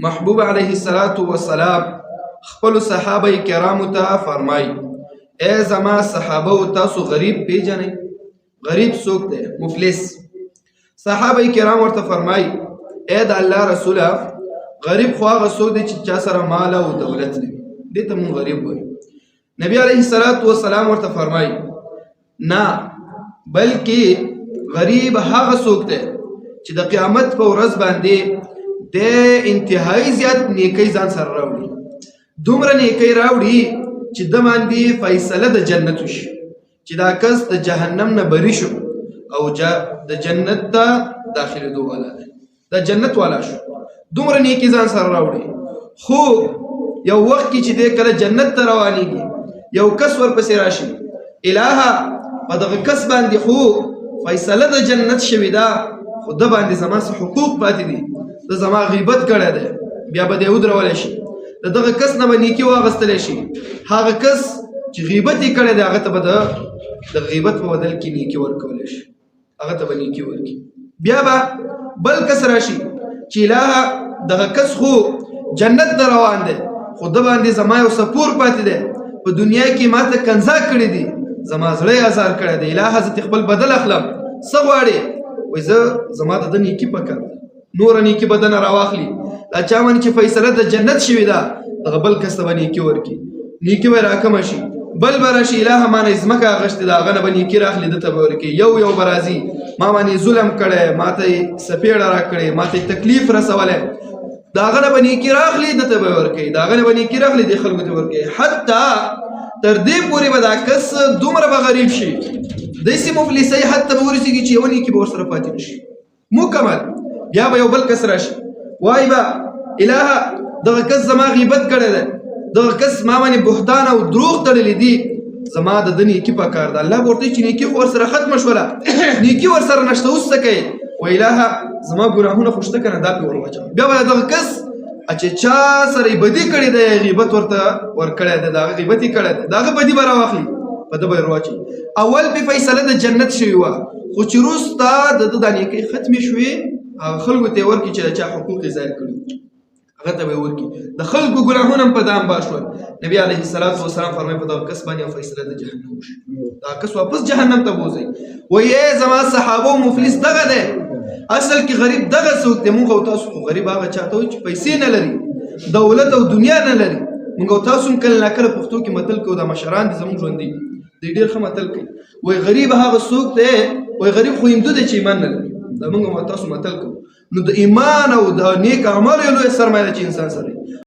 محبوب علیه السلام خپل صحابه کرامو ته فرمای اے زما صحابه تاسو غریب پیژنئ؟ غریب څوک دی؟ مفلس. صحابه کرام ورته فرمای اے د الله رسوله غریب خو هغه څوک دی چې چا سره مال او دولت نه وي، دې ته مونږ غریب وایو. نبی علیه السلام ورته فرمای نه، بلکې غریب هغه څوک دی چې د قیامت په ورځ باندې د انتهایی زیات نیکی ځان سره راوړي، دومره نیکی راوړي چې د باندې فیصله د جنت وشي، چې دا کس د جهنم نه بری شو او د جنت ته داخلېدو والا دی، د جنت والا شو، دومره نیکی ځان سره راوړي. خو یو وخت کې چې دی کله جنت ته روانېږي یو کس ورپسې راشي، الهه په دغه کس باندې خو فیصله د جنت شوې ده، خو د باندې زما څه حقوق پاتې دي، د زما غیبت کړی دی، بیا به دی ودرولی شي، د دغه کس نه به نیکي واخیستلی شي، هغه کس چې غیبت یې کړی دی هغه ته به د غیبت په بدل کې نیکي ورکولی شي، هغه ته به نیکي ورکړي. بیا به بل کس راشي چې الهه دغه کس خو جنت ته روان دی، خو د باندې زما یو سپور پاتې دی، په دنیا کې ما ته کنځا کړي دي، زما زړه یې ازار کړی دی، الهه زه خپل بدل اخلم، څه غواړې؟ وایي زه زما د ده نیکي پکار ده، نوره نیکي به دنه راواخلي، دا چا باندې چې فیصله د جنت شوې ده دغه بل کس ته به نیکي ورکړي، نیکي به راکمه شي، بل به راشي الهه ما نه ځمکه اخیستې ده هغه نه به نیکي راخلي، ده ته به ورکړي، یو یو به راځي ما باندې ظلم کړی، ما ته یې سپېړه راکړې، ما ته یې تکلیف رسولی، د هغه نه به نیکي راخلي ده ته به یې ورکوي، د هغه نه به نیکي راخلي دې خلکو ته ورکوي، حتی تر دې پورې به دا کس دومره به غریب شي، داسې مفلسۍ حد ته به ورسېږي چې یوه نیکي به ورسره پاتې نه شي مکمل. بیا به یو بل کس راشي وایي به الهه دغه کس زما غیبت کړی دی، دغه کس ما باندې بهتان او دروغ تړلی دي، زما د ده نیکي پکار ده، الله به ورته وایي چې نیکي خو ورسره ختمه شوله، نیکي ورسره نشته، اوس څه کوې؟ وایي الهه زما ګناهونه خو شته که نه، دا پرې ور واچوه. بیا به دغه کس چې چا سره یې بدي کړې دی، غیبت ورته ورکړی دی، د هغه غیبت یې کړی دی، د هغه بدي به راواخلي په ده به یې ور واچوي. اول پې فیصله د جنت شوې وه، خو چې وروسته د ده دا نیکۍ ختمې شوې هغه خلکو ته یې ورکړي چې د چا حقوق یې ضایع کړي هغه ته به یې ورکړي، د خلکو ګناهونه هم په دا انبار شول. نبي علیه السلام فرمایي په دغه کس باندې یو فیصله د جهنم وشي، دغه کس واپس جهنم ته بوځئ. وایي ای زما صحابه مفلس دغه دی، اصل کې غریب دغه څوک دی، موږ او تاسو خو غریب هغه چاته وایي چې پیسې نه لري، دولت او دنیا نه لري. موږ او تاسو هم کله ناکله پښتو کې متل کوو، دا مشران دي زموږ ژوندي دوی ډېر ښه متل کوي، وایي غریب هغه څوک دی، وایي غریب خو هندو دی چې ایمان نه لري، دا موږ او تاسو متل کوو. نو د ایمان او د نیک اعمالو یو لویه سرمایه ده چې انسان سره